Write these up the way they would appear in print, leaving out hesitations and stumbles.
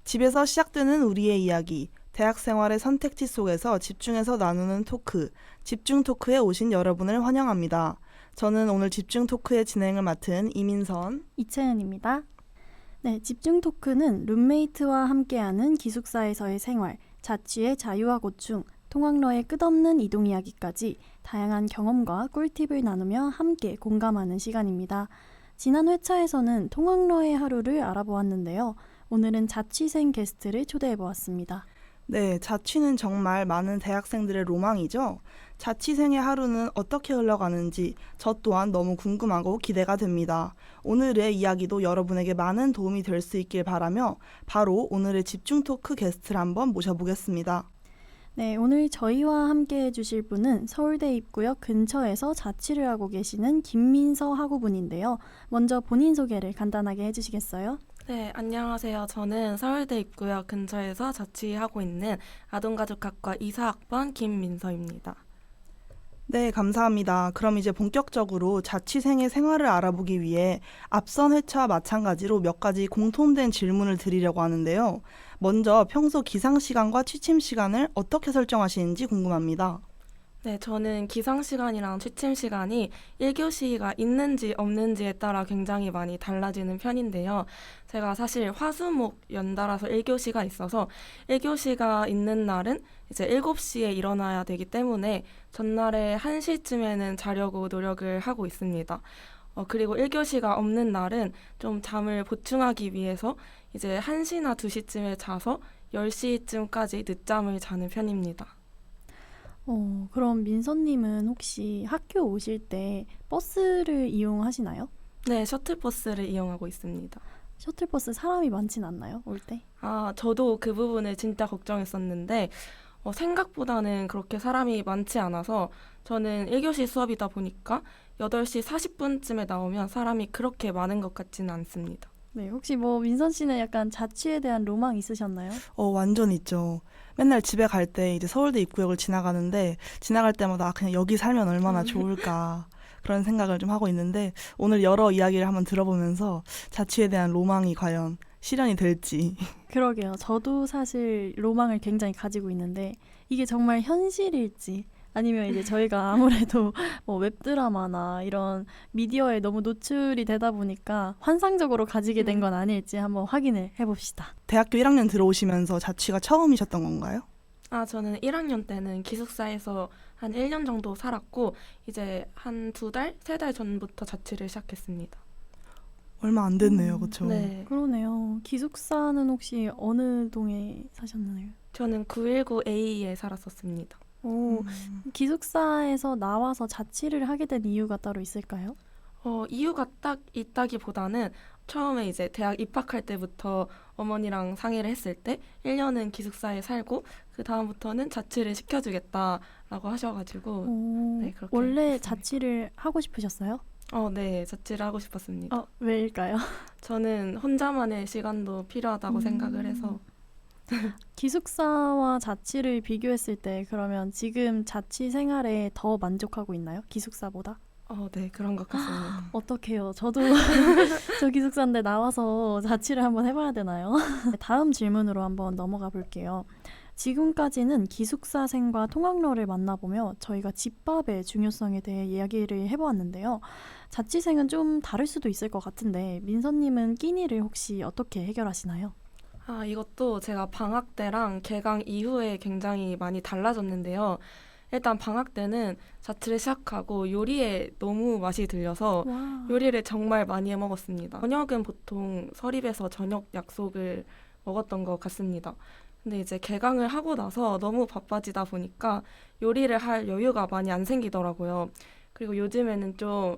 집에서 시작되는 우리의 이야기, 대학 생활의 선택지 속에서 집중해서 나누는 토크, 집중 토크에 오신 여러분을 환영합니다. 저는 오늘 집중 토크의 진행을 맡은 이민선, 이채은입니다. 네, 집중 토크는 룸메이트와 함께하는 기숙사에서의 생활, 자취의 자유와 고충, 통학로의 끝없는 이동 이야기까지 다양한 경험과 꿀팁을 나누며 함께 공감하는 시간입니다. 지난 회차에서는 통학로의 하루를 알아보았는데요. 오늘은 자취생 게스트를 초대해보았습니다. 네, 자취는 정말 많은 대학생들의 로망이죠. 자취생의 하루는 어떻게 흘러가는지 저 또한 너무 궁금하고 기대가 됩니다. 오늘의 이야기도 여러분에게 많은 도움이 될 수 있길 바라며 바로 오늘의 집중 토크 게스트를 한번 모셔보겠습니다. 네, 오늘 저희와 함께 해주실 분은 서울대 입구역 근처에서 자취를 하고 계시는 김민서 학우분인데요. 먼저 본인 소개를 간단하게 해주시겠어요? 네, 안녕하세요. 저는 서울대 입구역 근처에서 자취하고 있는 아동가족학과 이사학번 김민서입니다. 네, 감사합니다. 그럼 이제 본격적으로 자취생의 생활을 알아보기 위해 앞선 회차와 마찬가지로 몇 가지 공통된 질문을 드리려고 하는데요. 먼저 평소 기상 시간과 취침 시간을 어떻게 설정하시는지 궁금합니다. 네, 저는 기상 시간이랑 취침 시간이 1교시가 있는지 없는지에 따라 굉장히 많이 달라지는 편인데요. 제가 사실 화수목 연달아서 1교시가 있어서 1교시가 있는 날은 이제 7시에 일어나야 되기 때문에 전날에 1시쯤에는 자려고 노력을 하고 있습니다. 그리고 1교시가 없는 날은 좀 잠을 보충하기 위해서 이제 1시나 2시쯤에 자서 10시쯤까지 늦잠을 자는 편입니다. 그럼 민서님은 혹시 학교 오실 때 버스를 이용하시나요? 네, 셔틀버스를 이용하고 있습니다. 셔틀버스 사람이 많진 않나요? 올 때? 저도 그 부분을 진짜 걱정했었는데 생각보다는 그렇게 사람이 많지 않아서 저는 1교시 수업이다 보니까 8시 40분쯤에 나오면 사람이 그렇게 많은 것 같지는 않습니다. 네, 혹시 민선 씨는 약간 자취에 대한 로망 있으셨나요? 완전 있죠. 맨날 집에 갈 때 이제 서울대 입구역을 지나가는데 지나갈 때마다 그냥 여기 살면 얼마나 좋을까 그런 생각을 좀 하고 있는데 오늘 여러 이야기를 한번 들어보면서 자취에 대한 로망이 과연 실현이 될지. 그러게요. 저도 사실 로망을 굉장히 가지고 있는데 이게 정말 현실일지 아니면 이제 저희가 아무래도 웹드라마나 이런 미디어에 너무 노출이 되다 보니까 환상적으로 가지게 된 건 아닐지 한번 확인을 해봅시다. 대학교 1학년 들어오시면서 자취가 처음이셨던 건가요? 저는 1학년 때는 기숙사에서 한 1년 정도 살았고 이제 한 2달, 3달 전부터 자취를 시작했습니다. 얼마 안 됐네요. 그렇죠? 네, 그러네요. 기숙사는 혹시 어느 동에 사셨나요? 저는 919A에 살았었습니다. 오, 기숙사에서 나와서 자취를 하게 된 이유가 따로 있을까요? 이유가 딱 있다기보다는 처음에 이제 대학 입학할 때부터 어머니랑 상의를 했을 때 1년은 기숙사에 살고 그 다음부터는 자취를 시켜주겠다라고 하셔가지고 네, 그렇게 원래 했습니다. 자취를 하고 싶으셨어요? 네, 자취를 하고 싶었습니다. 왜일까요? 저는 혼자만의 시간도 필요하다고 생각을 해서 기숙사와 자취를 비교했을 때 그러면 지금 자취 생활에 더 만족하고 있나요? 기숙사보다? 네, 그런 것 같습니다. 어떡해요. 저도 저 기숙사인데 나와서 자취를 한번 해봐야 되나요? 다음 질문으로 한번 넘어가 볼게요. 지금까지는 기숙사생과 통학로를 만나보며 저희가 집밥의 중요성에 대해 이야기를 해보았는데요. 자취생은 좀 다를 수도 있을 것 같은데 민서님은 끼니를 혹시 어떻게 해결하시나요? 이것도 제가 방학 때랑 개강 이후에 굉장히 많이 달라졌는데요. 일단 방학 때는 자취를 시작하고 요리에 너무 맛이 들려서 와. 요리를 정말 많이 해 먹었습니다. 저녁은 보통 서립에서 저녁 약속을 먹었던 것 같습니다. 근데 이제 개강을 하고 나서 너무 바빠지다 보니까 요리를 할 여유가 많이 안 생기더라고요. 그리고 요즘에는 좀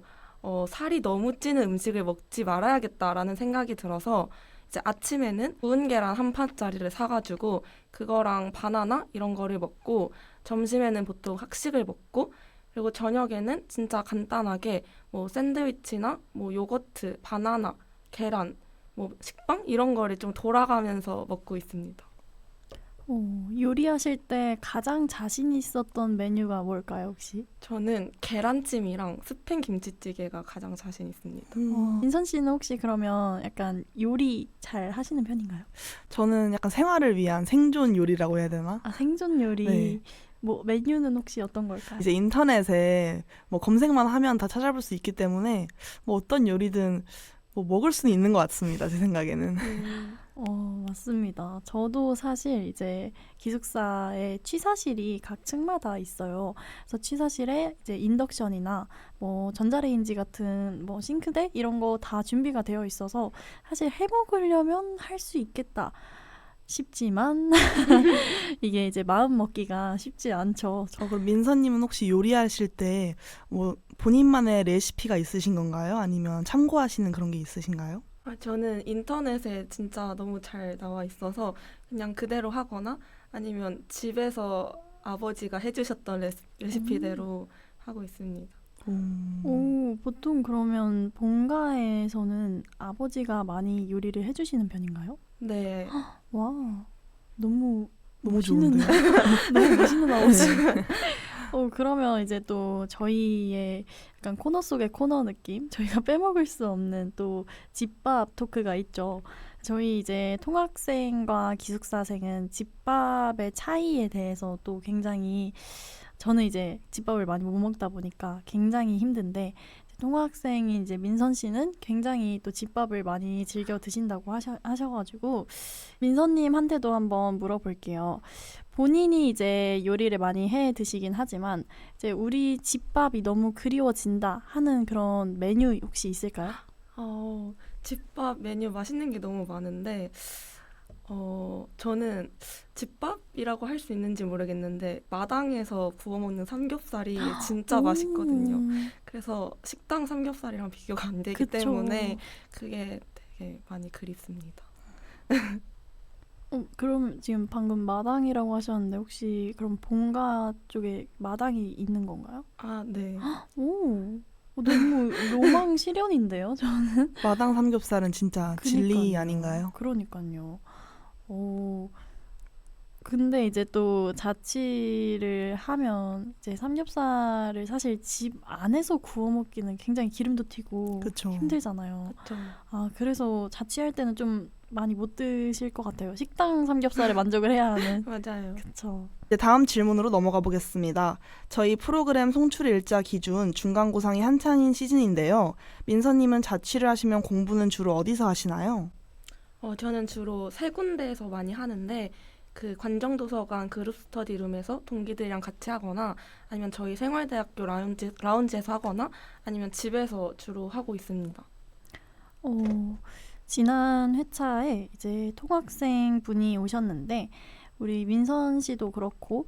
살이 너무 찌는 음식을 먹지 말아야겠다라는 생각이 들어서 이제 아침에는 구운 계란 한 판짜리를 사가지고 그거랑 바나나 이런 거를 먹고 점심에는 보통 학식을 먹고 그리고 저녁에는 진짜 간단하게 샌드위치나 요거트, 바나나, 계란, 식빵 이런 거를 좀 돌아가면서 먹고 있습니다. 요리하실 때 가장 자신 있었던 메뉴가 뭘까요, 혹시? 저는 계란찜이랑 스팸 김치찌개가 가장 자신 있습니다. 민선 씨는 혹시 그러면 약간 요리 잘 하시는 편인가요? 저는 약간 생활을 위한 생존 요리라고 해야 되나? 아, 생존 요리. 네. 뭐 메뉴는 혹시 어떤 걸까요? 이제 인터넷에 뭐 검색만 하면 다 찾아볼 수 있기 때문에 뭐 어떤 요리든 뭐 먹을 수는 있는 것 같습니다. 제 생각에는. 맞습니다. 저도 사실 이제 기숙사에 취사실이 각 층마다 있어요. 그래서 취사실에 이제 인덕션이나 뭐 전자레인지 같은 뭐 싱크대 이런 거 다 준비가 되어 있어서 사실 해 먹으려면 할 수 있겠다 싶지만 이게 이제 마음 먹기가 쉽지 않죠. 그럼 민서님은 혹시 요리하실 때 뭐 본인만의 레시피가 있으신 건가요? 아니면 참고하시는 그런 게 있으신가요? 저는 인터넷에 진짜 너무 잘 나와 있어서 그냥 그대로 하거나 아니면 집에서 아버지가 해주셨던 레시피대로 하고 있습니다. 보통 그러면 본가에서는 아버지가 많이 요리를 해주시는 편인가요? 네. 와, 너무 너무 멋있는, 좋은데요? 너무 멋있는 아버지. 그러면 이제 또 저희의 약간 코너 속의 코너 느낌? 저희가 빼먹을 수 없는 또 집밥 토크가 있죠. 저희 이제 통학생과 기숙사생은 집밥의 차이에 대해서 또 굉장히 저는 이제 집밥을 많이 못 먹다 보니까 굉장히 힘든데 통학생인 이제 민선 씨는 굉장히 또 집밥을 많이 즐겨 드신다고 하셔가지고 민선님한테도 한번 물어볼게요. 본인이 이제 요리를 많이 해 드시긴 하지만 이제 우리 집밥이 너무 그리워진다 하는 그런 메뉴 혹시 있을까요? 집밥 메뉴 맛있는 게 너무 많은데 저는 집밥이라고 할 수 있는지 모르겠는데 마당에서 구워 먹는 삼겹살이 진짜 맛있거든요. 그래서 식당 삼겹살이랑 비교가 안 되기 그쵸. 때문에 그게 되게 많이 그립습니다. 그럼 지금 방금 마당이라고 하셨는데 혹시 그럼 본가 쪽에 마당이 있는 건가요? 아, 네. 너무 로망 실현인데요, 저는. 마당 삼겹살은 진짜 진리 그니까요. 아닌가요? 그러니까요. 근데 이제 또 자취를 하면 이제 삼겹살을 사실 집 안에서 구워 먹기는 굉장히 기름도 튀고 그쵸. 힘들잖아요. 그쵸. 그래서 자취할 때는 좀 많이 못 드실 것 같아요. 식당 삼겹살에 만족을 해야 하는. 맞아요. 그쵸. 이제 다음 질문으로 넘어가 보겠습니다. 저희 프로그램 송출 일자 기준 중간고사이 한창인 시즌인데요. 민서님은 자취를 하시면 공부는 주로 어디서 하시나요? 저는 주로 세 군데에서 많이 하는데 그 관정도서관 그룹 스터디룸에서 동기들이랑 같이 하거나 아니면 저희 생활대학교 라운지에서 하거나 아니면 집에서 주로 하고 있습니다. 지난 회차에 이제 통학생 분이 오셨는데 우리 민선 씨도 그렇고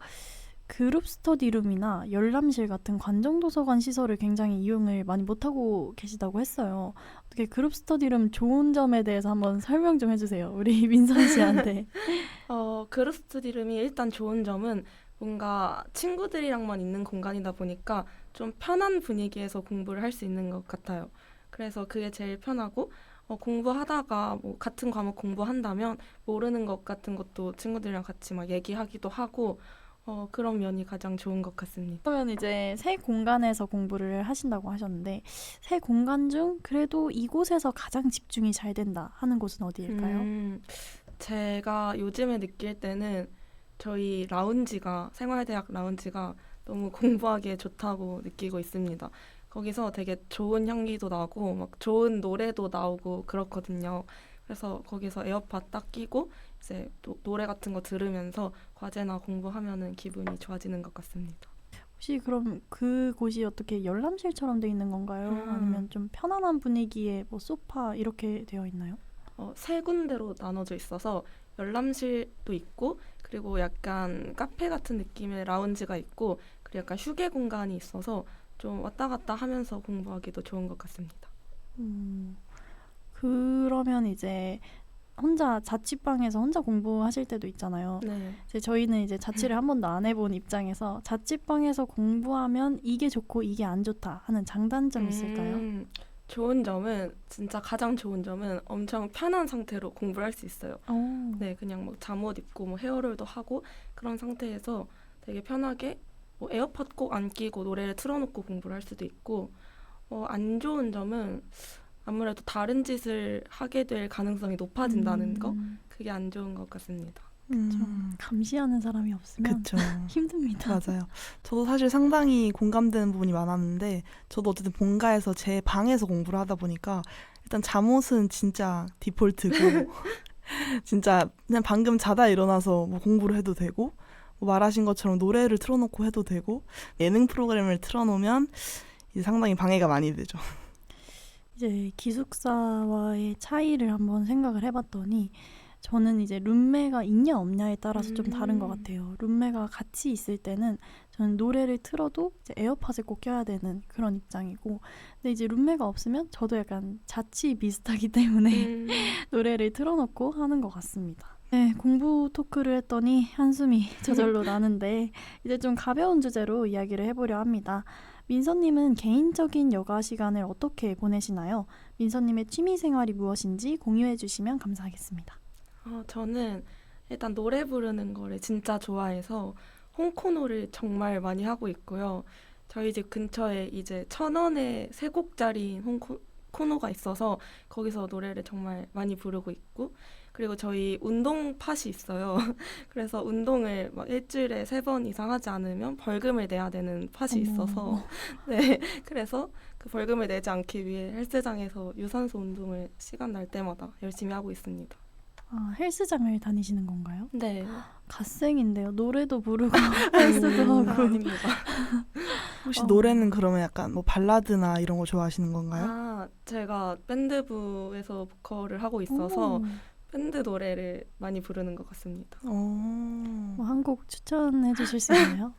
그룹 스터디룸이나 열람실 같은 관정도서관 시설을 굉장히 이용을 많이 못하고 계시다고 했어요. 어떻게 그룹 스터디룸 좋은 점에 대해서 한번 설명 좀 해주세요. 우리 민선 씨한테. 그룹 스터디룸이 일단 좋은 점은 뭔가 친구들이랑만 있는 공간이다 보니까 좀 편한 분위기에서 공부를 할 수 있는 것 같아요. 그래서 그게 제일 편하고 공부하다가 뭐 같은 과목 공부한다면 모르는 것 같은 것도 친구들이랑 같이 막 얘기하기도 하고 그런 면이 가장 좋은 것 같습니다. 그러면 이제 새 공간에서 공부를 하신다고 하셨는데 새 공간 중 그래도 이곳에서 가장 집중이 잘 된다 하는 곳은 어디일까요? 제가 요즘에 느낄 때는 저희 생활대학 라운지가 너무 공부하기에 좋다고 느끼고 있습니다. 거기서 되게 좋은 향기도 나고 막 좋은 노래도 나오고 그렇거든요. 그래서 거기서 에어팟 딱 끼고 이제 또 노래 같은 거 들으면서 과제나 공부하면은 기분이 좋아지는 것 같습니다. 혹시 그럼 그곳이 어떻게 열람실처럼 돼 있는 건가요? 아니면 좀 편안한 분위기의 뭐 소파 이렇게 되어 있나요? 세 군데로 나눠져 있어서 열람실도 있고 그리고 약간 카페 같은 느낌의 라운지가 있고 그리고 약간 휴게 공간이 있어서 좀 왔다 갔다 하면서 공부하기도 좋은 것 같습니다. 그러면 이제 혼자 자취방에서 혼자 공부하실 때도 있잖아요. 네. 이제 저희는 이제 자취를 한 번도 안 해본 입장에서 자취방에서 공부하면 이게 좋고 이게 안 좋다 하는 장단점이 있을까요? 좋은 점은 진짜 가장 좋은 점은 엄청 편한 상태로 공부를 할 수 있어요. 네, 그냥 뭐 잠옷 입고 뭐 헤어롤도 하고 그런 상태에서 되게 편하게 뭐 에어팟 꼭 안 끼고 노래를 틀어놓고 공부를 할 수도 있고 안 좋은 점은 아무래도 다른 짓을 하게 될 가능성이 높아진다는 거 그게 안 좋은 것 같습니다. 감시하는 사람이 없으면 그쵸. 힘듭니다. 맞아요. 저도 사실 상당히 공감되는 부분이 많았는데 저도 어쨌든 본가에서 제 방에서 공부를 하다 보니까 일단 잠옷은 진짜 디폴트고 진짜 그냥 방금 자다 일어나서 뭐 공부를 해도 되고 뭐 말하신 것처럼 노래를 틀어놓고 해도 되고 예능 프로그램을 틀어놓으면 이제 상당히 방해가 많이 되죠. 이제 기숙사와의 차이를 한번 생각을 해봤더니 저는 이제 룸메가 있냐 없냐에 따라서 좀 다른 것 같아요. 룸메가 같이 있을 때는 저는 노래를 틀어도 이제 에어팟을 꼭 껴야 되는 그런 입장이고, 근데 이제 룸메가 없으면 저도 약간 자취 비슷하기 때문에 노래를 틀어놓고 하는 것 같습니다. 네, 공부 토크를 했더니 한숨이 저절로 나는데 이제 좀 가벼운 주제로 이야기를 해보려 합니다. 민서님은 개인적인 여가 시간을 어떻게 보내시나요? 민서님의 취미 생활이 무엇인지 공유해 주시면 감사하겠습니다. 저는 일단 노래 부르는 거를 진짜 좋아해서 홈코노를 정말 많이 하고 있고요. 저희 집 근처에 이제 1,000원에 3곡짜리 홈코노가 있어서 거기서 노래를 정말 많이 부르고 있고, 그리고 저희 운동 팟이 있어요. 그래서 운동을 막 일주일에 3번 이상 하지 않으면 벌금을 내야 되는 팟이 있어서 네, 그래서 그 벌금을 내지 않기 위해 헬스장에서 유산소 운동을 시간 날 때마다 열심히 하고 있습니다. 헬스장을 다니시는 건가요? 네. 갓생인데요. 노래도 부르고 헬스도 하고. 아닙니다. 혹시 노래는 그러면 약간 뭐 발라드나 이런 거 좋아하시는 건가요? 제가 밴드부에서 보컬을 하고 있어서 밴드 노래를 많이 부르는 것 같습니다. 한 곡 추천해 주실 수 있나요?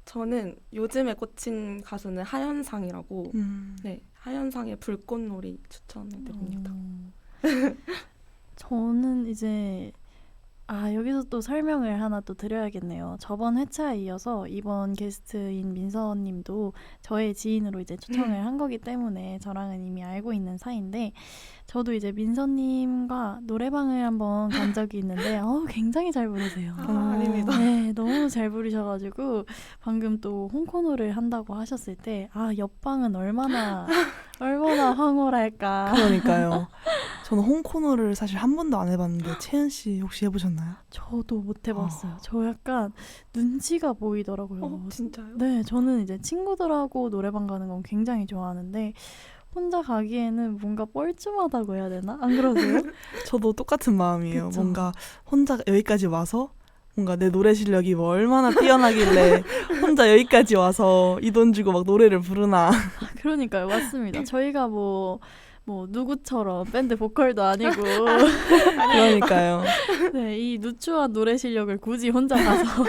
저는 요즘에 꽂힌 가수는 하현상이라고 네, 하현상의 불꽃놀이 추천해 드립니다. 저는 이제 여기서 또 설명을 하나 또 드려야겠네요. 저번 회차에 이어서 이번 게스트인 민서님도 저의 지인으로 이제 초청을 한 거기 때문에 저랑은 이미 알고 있는 사이인데, 저도 이제 민서님과 노래방을 한번 간 적이 있는데 굉장히 잘 부르세요. 아닙니다. 네, 너무 잘 부르셔가지고 방금 또 홈코노를 한다고 하셨을 때 옆방은 얼마나 황홀할까. 그러니까요. 저는 홈코노를 사실 한 번도 안 해봤는데 채은 씨 혹시 해보셨나요? 저도 못 해봤어요. 저 약간 눈치가 보이더라고요. 진짜요? 네, 저는 이제 친구들하고 노래방 가는 건 굉장히 좋아하는데 혼자 가기에는 뭔가 뻘쭘하다고 해야 되나? 안 그러세요? 저도 똑같은 마음이에요. 그쵸? 뭔가 혼자 여기까지 와서 뭔가 내 노래 실력이 뭐 얼마나 뛰어나길래 혼자 여기까지 와서 이 돈 주고 막 노래를 부르나. 그러니까요. 맞습니다. 저희가 뭐 누구처럼 밴드 보컬도 아니고 그러니까요. 네, 이 누추한 노래 실력을 굳이 혼자 가서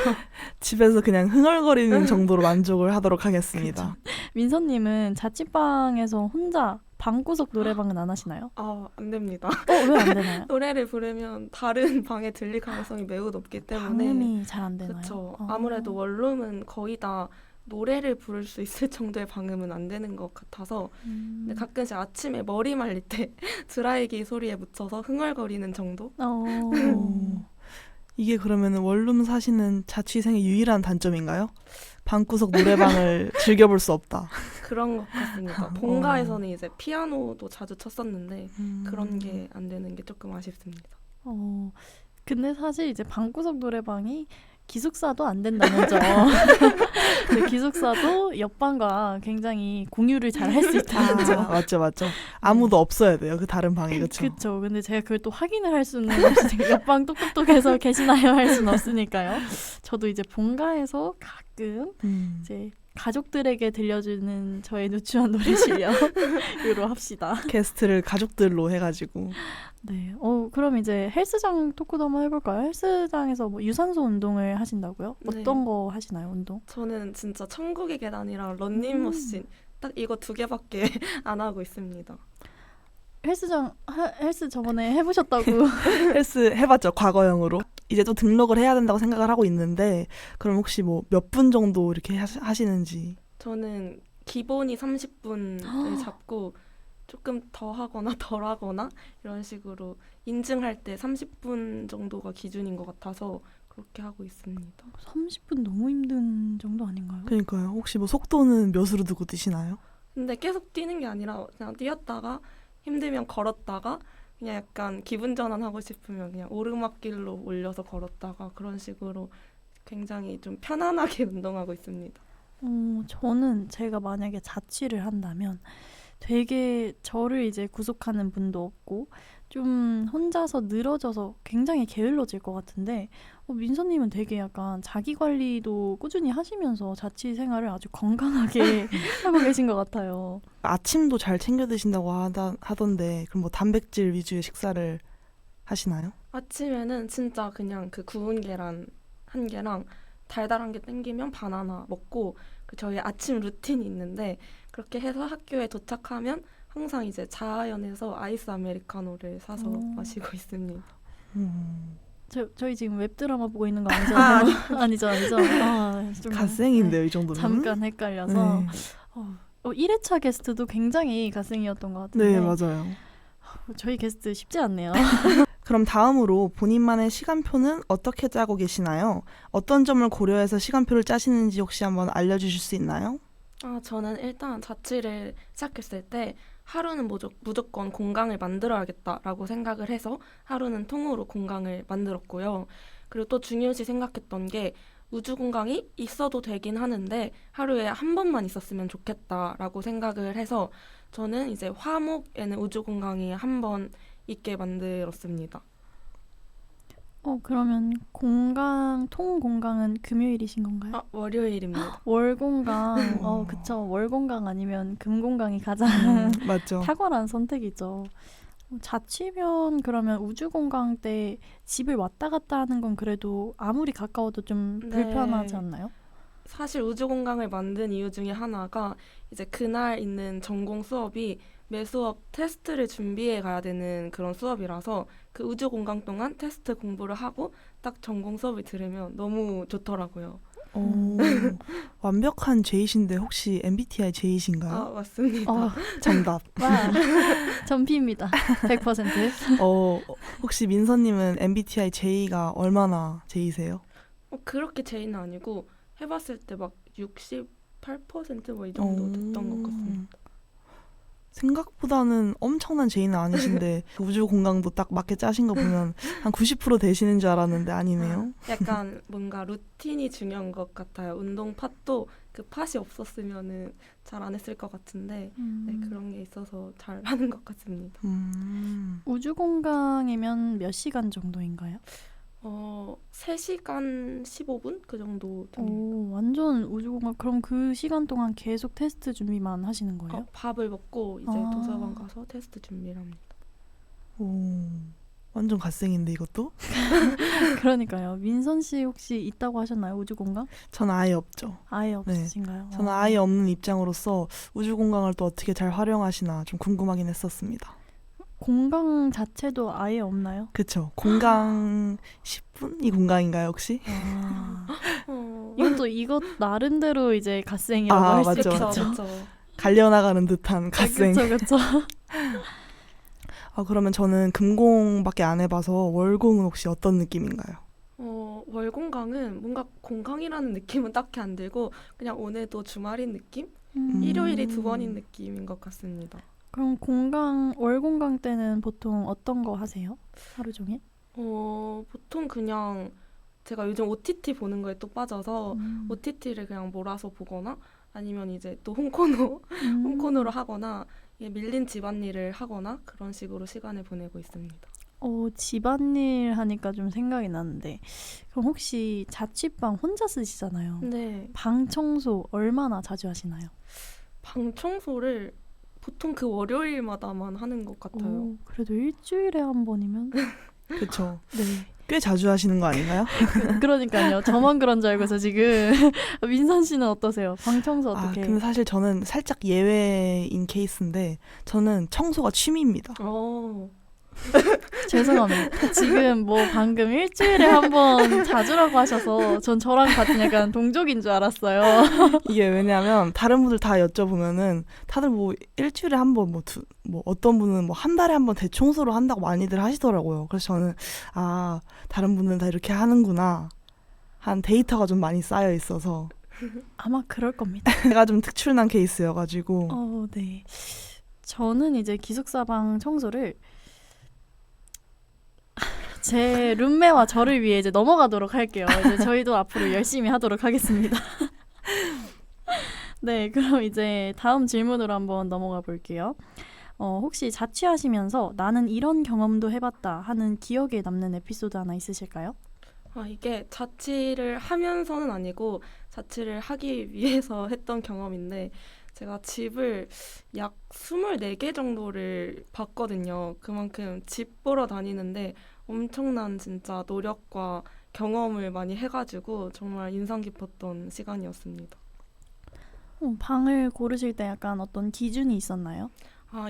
집에서 그냥 흥얼거리는 정도로 만족을 하도록 하겠습니다. 민서님은 자취방에서 혼자 방구석 노래방은 안 하시나요? 안 됩니다. 왜 안 되나요? 노래를 부르면 다른 방에 들릴 가능성이 매우 높기 때문에 방음이 잘 안 되나요? 그렇죠. 아무래도 원룸은 거의 다 노래를 부를 수 있을 정도의 방음은 안 되는 것 같아서 근데 가끔씩 아침에 머리 말릴 때 드라이기 소리에 묻혀서 흥얼거리는 정도? 이게 그러면 원룸 사시는 자취생의 유일한 단점인가요? 방구석 노래방을 즐겨볼 수 없다. 그런 것 같습니다. 본가에서는 이제 피아노도 자주 쳤었는데 그런 게 안 되는 게 조금 아쉽습니다. 근데 사실 이제 방구석 노래방이 기숙사도 안 된다는 점. 기숙사도 옆방과 굉장히 공유를 잘 할 수 있다는 점. 맞죠. 아무도 없어야 돼요. 그 다른 방에. 그렇죠. 그렇죠. 근데 제가 그걸 또 확인을 할 수는 없으니까 옆방 똑똑똑해서 계시나요? 할 수는 없으니까요. 저도 이제 본가에서 가끔 이제 가족들에게 들려주는 저의 누추한 노래 실력으로 합시다. 게스트를 가족들로 해가지고. 네. 그럼 이제 헬스장 토크도 한번 해볼까요? 헬스장에서 뭐 유산소 운동을 하신다고요? 어떤 거 하시나요, 운동? 저는 진짜 천국의 계단이랑 런닝머신 딱 이거 2개밖에 안 하고 있습니다. 헬스 저번에 해보셨다고. 헬스 해봤죠, 과거형으로. 이제 또 등록을 해야 된다고 생각을 하고 있는데 그럼 혹시 뭐 몇 분 정도 이렇게 하시는지. 저는 기본이 30분을 잡고 조금 더 하거나 덜 하거나 이런 식으로 인증할 때 30분 정도가 기준인 것 같아서 그렇게 하고 있습니다. 30분 너무 힘든 정도 아닌가요? 그러니까요. 혹시 뭐 속도는 몇으로 두고 뛰시나요? 근데 계속 뛰는 게 아니라 그냥 뛰었다가 힘들면 걸었다가 그냥 약간 기분 전환하고 싶으면 그냥 오르막길로 올려서 걸었다가 그런 식으로 굉장히 좀 편안하게 운동하고 있습니다. 저는 제가 만약에 자취를 한다면 되게 저를 이제 구속하는 분도 없고 좀 혼자서 늘어져서 굉장히 게을러질 것 같은데 민서님은 되게 약간 자기 관리도 꾸준히 하시면서 자취 생활을 아주 건강하게 하고 계신 것 같아요. 아침도 잘 챙겨 드신다고 하던데 그럼 뭐 단백질 위주의 식사를 하시나요? 아침에는 진짜 그냥 그 구운 계란 한 개랑 달달한 게 땡기면 바나나 먹고 그 저희 아침 루틴이 있는데 그렇게 해서 학교에 도착하면 항상 이제 자아연에서 아이스 아메리카노를 사서 마시고 있습니다. 저희 지금 웹드라마 보고 있는 거 아니죠? 아니죠. 좀 갓생인데요, 이 정도면? 잠깐 헷갈려서. 네. 1회차 게스트도 굉장히 갓생이었던 것 같은데. 네, 맞아요. 저희 게스트 쉽지 않네요. 그럼 다음으로 본인만의 시간표는 어떻게 짜고 계시나요? 어떤 점을 고려해서 시간표를 짜시는지 혹시 한번 알려주실 수 있나요? 저는 일단 자취를 시작했을 때 하루는 무조건 공강을 만들어야겠다라고 생각을 해서 하루는 통으로 공강을 만들었고요. 그리고 또 중요시 생각했던 게 우주 공강이 있어도 되긴 하는데 하루에 한 번만 있었으면 좋겠다라고 생각을 해서 저는 이제 화목에는 우주 공강이 한 번 있게 만들었습니다. 그러면 통 공강은 금요일이신 건가요? 월요일입니다. 월공강, 그쵸. 월공강 아니면 금공강이 가장 맞죠. 탁월한 선택이죠. 자취면 그러면 우주공강 때 집을 왔다 갔다 하는 건 그래도 아무리 가까워도 좀 불편하지 않나요? 사실 우주공강을 만든 이유 중에 하나가 이제 그날 있는 전공 수업이 매 수업 테스트를 준비해 가야 되는 그런 수업이라서 그 우주공강 동안 테스트 공부를 하고 딱 전공 수업을 들으면 너무 좋더라고요. 완벽한 J이신데 혹시 MBTI J이신가요? 맞습니다. 정답. 와, 전피입니다. 100%. 혹시 민서님은 MBTI J가 얼마나 J세요? 그렇게 J는 아니고 해봤을 때 막 68% 뭐 이 정도 됐던 것 같습니다. 생각보다는 엄청난 J는 아니신데 우주 공강도 딱 맞게 짜신 거 보면 한 90% 되시는 줄 알았는데 아니네요. 약간 뭔가 루틴이 중요한 것 같아요. 운동 팟도 그 팟이 없었으면은 잘 안 했을 것 같은데 네, 그런 게 있어서 잘 하는 것 같습니다. 우주공강이면 몇 시간 정도인가요? 3시간 15분? 그 정도 됩니다. 오, 완전 우주공강. 그럼 그 시간 동안 계속 테스트 준비만 하시는 거예요? 밥을 먹고 이제 도서관 가서 테스트 준비를 합니다. 완전 갓생인데 이것도? 그러니까요. 민선 씨 혹시 있다고 하셨나요? 우주공강? 저는 아예 없죠. 아예 없으신가요? 저는 아예 없는 입장으로서 우주 공강을 또 어떻게 잘 활용하시나 좀 궁금하긴 했었습니다. 공강 자체도 아예 없나요? 그쵸. 공강 10분이 공강인가요 혹시? 이것도 이것 나름대로 이제 갓생이라고 할 수 맞죠, 있겠죠. 맞죠. 갈려나가는 듯한 갓생. 그렇죠. 그러면 저는 금공밖에 안 해봐서 월공은 혹시 어떤 느낌인가요? 월공강은 뭔가 공강이라는 느낌은 딱히 안 들고 그냥 오늘도 주말인 느낌? 음. 일요일이 2번인 느낌인 것 같습니다. 그럼 월공강 때는 보통 어떤 거 하세요? 하루 종일? 보통 그냥 제가 요즘 OTT 보는 거에 또 빠져서 OTT를 그냥 몰아서 보거나 아니면 이제 또 홈코너로 하거나 밀린 집안일을 하거나 그런 식으로 시간을 보내고 있습니다. 집안일 하니까 좀 생각이 나는데 그럼 혹시 자취방 혼자 쓰시잖아요. 네. 방 청소 얼마나 자주 하시나요? 방 청소를 보통 그 월요일마다만 하는 것 같아요. 그래도 일주일에 한 번이면 그쵸. 네. 꽤 자주 하시는 거 아닌가요? 그러니까요. 저만 그런 줄 알고서 지금 민선 씨는 어떠세요? 방 청소 어떻게? 근데 사실 저는 살짝 예외인 케이스인데 저는 청소가 취미입니다. 죄송합니다. 지금 뭐 방금 일주일에 한 번 자주라고 하셔서 전 저랑 같은 약간 동족인 줄 알았어요. 이게 왜냐면 다른 분들 다 여쭤보면은 다들 뭐 일주일에 한 번 뭐 어떤 분은 뭐 한 달에 한 번 대청소를 한다고 많이들 하시더라고요. 그래서 저는 아, 다른 분들은 다 이렇게 하는구나 한 데이터가 좀 많이 쌓여 있어서 아마 그럴 겁니다. 제가 좀 특출난 케이스여가지고 네. 저는 이제 기숙사방 청소를 제 룸메와 저를 위해 이제 넘어가도록 할게요. 이제 저희도 앞으로 열심히 하도록 하겠습니다. 네, 그럼 이제 다음 질문으로 한번 넘어가 볼게요. 혹시 자취하시면서 나는 이런 경험도 해봤다 하는 기억에 남는 에피소드 하나 있으실까요? 이게 자취를 하면서는 아니고 자취를 하기 위해서 했던 경험인데 제가 집을 약 24개 정도를 봤거든요. 그만큼 집 보러 다니는데 엄청난 진짜 노력과 경험을 많이 해가지고 정말 인상 깊었던 시간이었습니다. 방을 고르실 때 약간 어떤 기준이 있었나요?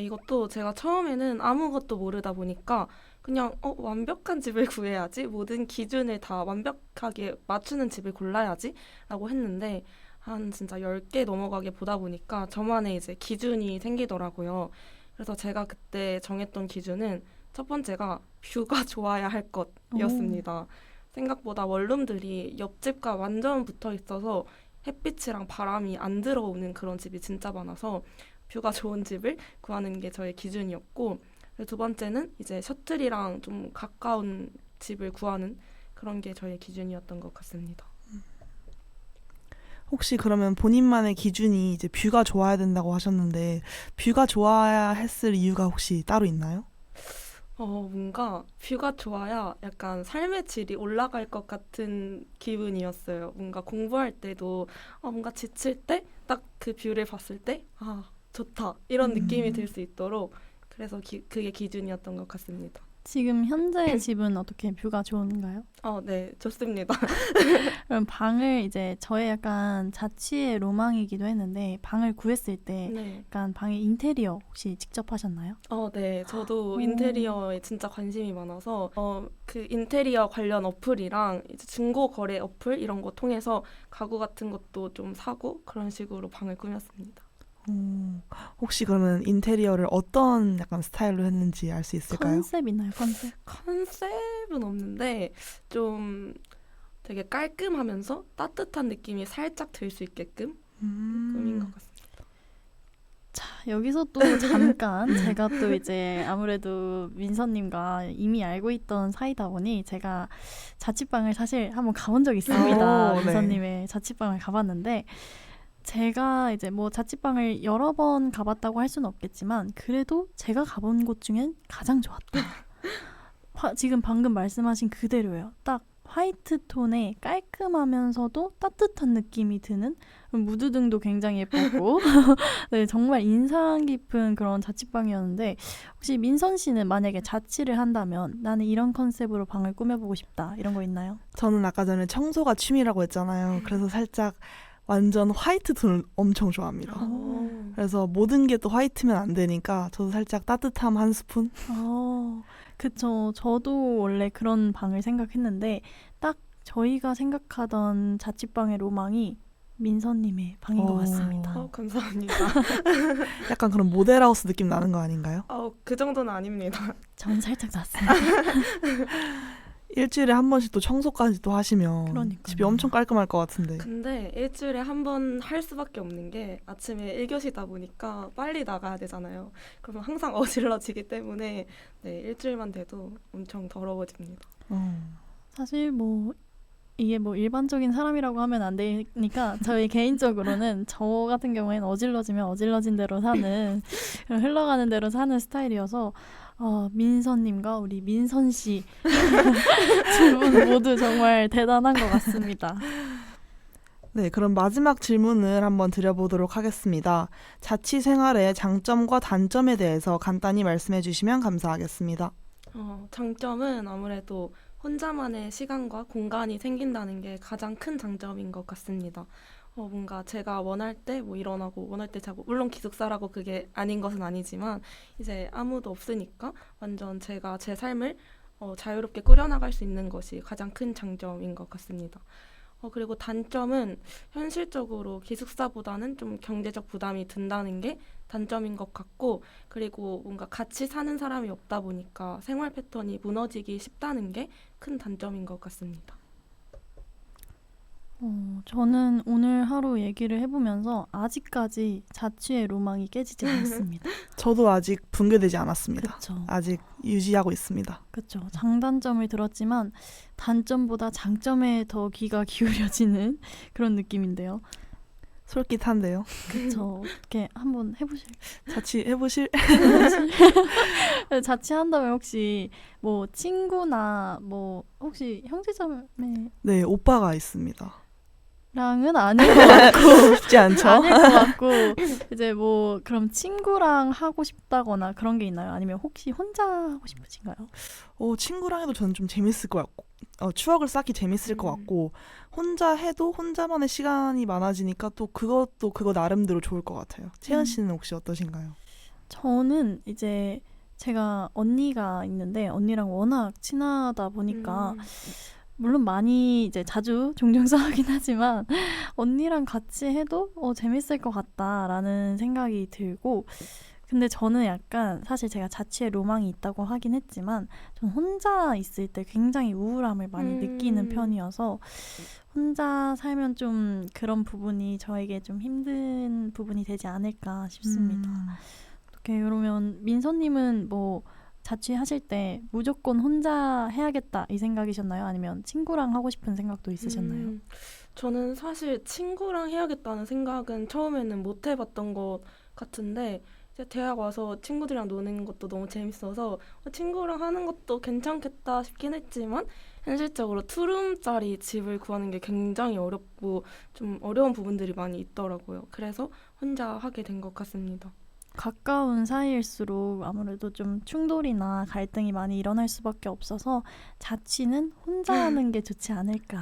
이것도 제가 처음에는 아무것도 모르다 보니까 그냥 완벽한 집을 구해야지, 모든 기준을 다 완벽하게 맞추는 집을 골라야지 라고 했는데 한 진짜 10개 넘어가게 보다 보니까 저만의 이제 기준이 생기더라고요. 그래서 제가 그때 정했던 기준은 첫 번째가 뷰가 좋아야 할 것이었습니다. 생각보다 원룸들이 옆집과 완전 붙어 있어서 햇빛이랑 바람이 안 들어오는 그런 집이 진짜 많아서 뷰가 좋은 집을 구하는 게 저의 기준이었고, 그리고 두 번째는 이제 셔틀이랑 좀 가까운 집을 구하는 그런 게 저의 기준이었던 것 같습니다. 혹시 그러면 본인만의 기준이 이제 뷰가 좋아야 된다고 하셨는데 뷰가 좋아야 했을 이유가 혹시 따로 있나요? 뭔가 뷰가 좋아야 약간 삶의 질이 올라갈 것 같은 기분이었어요. 뭔가 공부할 때도 뭔가 지칠 때 딱 그 뷰를 봤을 때 좋다 이런 느낌이 들 수 있도록, 그래서 그게 기준이었던 것 같습니다. 지금 현재 집은 어떻게 뷰가 좋은가요? 네, 좋습니다. 그럼 방을 이제 저의 약간 자취의 로망이기도 했는데 방을 구했을 때 네. 약간 방의 인테리어 혹시 직접 하셨나요? 네, 저도 오. 인테리어에 진짜 관심이 많아서 그 인테리어 관련 어플이랑 이제 중고 거래 어플 이런 거 통해서 가구 같은 것도 좀 사고 그런 식으로 방을 꾸몄습니다. 혹시 그러면 인테리어를 어떤 약간 스타일로 했는지 알 수 있을까요? 컨셉 있나요? 컨셉? 컨셉은 없는데 좀 되게 깔끔하면서 따뜻한 느낌이 살짝 들 수 있게끔 꾸민 것 같습니다. 자, 여기서 또 잠깐 제가 또 이제 아무래도 민서님과 이미 알고 있던 사이다 보니 제가 자취방을 사실 한번 가본 적이 있습니다. 네. 민서님의 자취방을 가봤는데 제가 이제 뭐 자취방을 여러 번 가봤다고 할 수는 없겠지만 그래도 제가 가본 곳 중엔 가장 좋았다. 지금 방금 말씀하신 그대로예요. 딱 화이트 톤의 깔끔하면서도 따뜻한 느낌이 드는, 무드등도 굉장히 예뻤고 네, 정말 인상 깊은 그런 자취방이었는데, 혹시 민선 씨는 만약에 자취를 한다면 나는 이런 컨셉으로 방을 꾸며보고 싶다 이런 거 있나요? 저는 아까 전에 청소가 취미라고 했잖아요. 그래서 살짝 완전 화이트 톤을 엄청 좋아합니다. 그래서 모든 게 또 화이트면 안 되니까 저도 살짝 따뜻함 한 스푼? 그쵸. 저도 원래 그런 방을 생각했는데 딱 저희가 생각하던 자취방의 로망이 민서님의 방인 것 같습니다. 감사합니다. 약간 그런 모델하우스 느낌 나는 거 아닌가요? 그 정도는 아닙니다. 전 살짝 났습니다. 일주일에 한 번씩 또 청소까지 또 하시면 그러니까요. 집이 엄청 깔끔할 것 같은데. 근데 일주일에 한 번 할 수밖에 없는 게 아침에 1교시다 보니까 빨리 나가야 되잖아요. 그러면 항상 어질러지기 때문에 일주일만 돼도 엄청 더러워집니다. 사실 뭐 이게 뭐 일반적인 사람이라고 하면 안 되니까 저희 개인적으로는 저 같은 경우에는 어질러지면 어질러진 대로 사는, 흘러가는 대로 사는 스타일이어서 민선님과 우리 민선 씨 두 분 모두 정말 대단한 것 같습니다. 네, 그럼 마지막 질문을 한번 드려보도록 하겠습니다. 자취 생활의 장점과 단점에 대해서 간단히 말씀해 주시면 감사하겠습니다. 장점은 아무래도 혼자만의 시간과 공간이 생긴다는 게 가장 큰 장점인 것 같습니다. 뭔가 제가 원할 때 뭐 일어나고 원할 때 자고 물론 기숙사라고 그게 아닌 것은 아니지만 이제 아무도 없으니까 완전 제가 제 삶을 자유롭게 꾸려나갈 수 있는 것이 가장 큰 장점인 것 같습니다. 그리고 단점은 현실적으로 기숙사보다는 좀 경제적 부담이 든다는 게 단점인 것 같고, 그리고 뭔가 같이 사는 사람이 없다 보니까 생활 패턴이 무너지기 쉽다는 게 큰 단점인 것 같습니다. 저는 오늘 하루 얘기를 해보면서 아직까지 자취의 로망이 깨지지 않았습니다. 저도 아직 붕괴되지 않았습니다. 그렇죠. 아직 유지하고 있습니다. 그렇죠. 장단점을 들었지만 단점보다 장점에 더 귀가 기울여지는 그런 느낌인데요. 솔깃한데요. 그렇죠. 어떻게 한번 해보실까요? 자취해보실? 자취한다면 혹시 뭐 친구나 뭐 혹시 형제자매랑은 네, 오빠가 있습니다. 아닐 것 같고 쉽지 않죠? 아닐 것 같고 이제 뭐 그럼 친구랑 하고 싶다거나 그런 게 있나요? 아니면 혹시 혼자 하고 싶으신가요? 친구랑 해도 저는 좀 재밌을 것 같고 추억을 쌓기 재밌을 것 같고 혼자 해도 혼자만의 시간이 많아지니까 또 그것도 그거 나름대로 좋을 것 같아요. 채연 씨는 혹시 어떠신가요? 저는 이제 제가 언니가 있는데 언니랑 워낙 친하다 보니까 물론 많이 이제 자주 종종 싸우긴 하지만 언니랑 같이 해도 재밌을 것 같다라는 생각이 들고, 근데 저는 약간 사실 제가 자취에 로망이 있다고 하긴 했지만 전 혼자 있을 때 굉장히 우울함을 많이 느끼는 편이어서 혼자 살면 좀 그런 부분이 저에게 좀 힘든 부분이 되지 않을까 싶습니다. 어떻게 그러면 민서님은 뭐 자취하실 때 무조건 혼자 해야겠다 이 생각이셨나요? 아니면 친구랑 하고 싶은 생각도 있으셨나요? 저는 사실 친구랑 해야겠다는 생각은 처음에는 못 해봤던 것 같은데 이제 대학 와서 친구들이랑 노는 것도 너무 재밌어서 친구랑 하는 것도 괜찮겠다 싶긴 했지만 현실적으로 투룸짜리 집을 구하는 게 굉장히 어렵고 좀 어려운 부분들이 많이 있더라고요. 그래서 혼자 하게 된 것 같습니다. 가까운 사이일수록 아무래도 좀 충돌이나 갈등이 많이 일어날 수밖에 없어서 자취는 혼자 하는 게 좋지 않을까.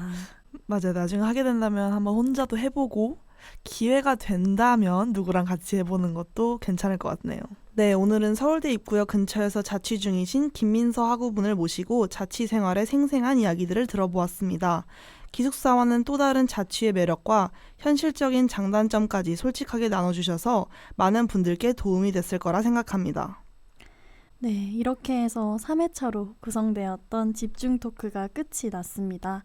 맞아요. 나중에 하게 된다면 한번 혼자도 해보고 기회가 된다면 누구랑 같이 해보는 것도 괜찮을 것 같네요. 네, 오늘은 서울대 입구역 근처에서 자취 중이신 김민서 학우분을 모시고 자취 생활의 생생한 이야기들을 들어보았습니다. 기숙사와는 또 다른 자취의 매력과 현실적인 장단점까지 솔직하게 나눠주셔서 많은 분들께 도움이 됐을 거라 생각합니다. 네, 이렇게 해서 3회차로 구성되었던 집중 토크가 끝이 났습니다.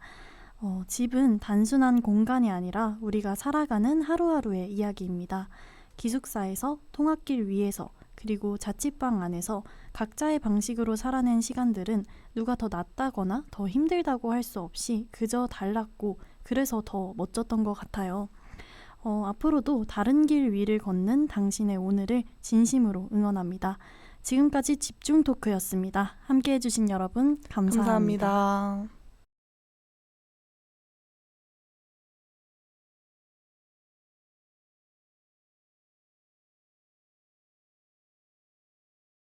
집은 단순한 공간이 아니라 우리가 살아가는 하루하루의 이야기입니다. 기숙사에서, 통학길 위에서, 그리고 자취방 안에서 각자의 방식으로 살아낸 시간들은 누가 더 낫다거나 더 힘들다고 할 수 없이 그저 달랐고 그래서 더 멋졌던 것 같아요. 앞으로도 다른 길 위를 걷는 당신의 오늘을 진심으로 응원합니다. 지금까지 집중 토크였습니다. 함께 해주신 여러분 감사합니다. 감사합니다.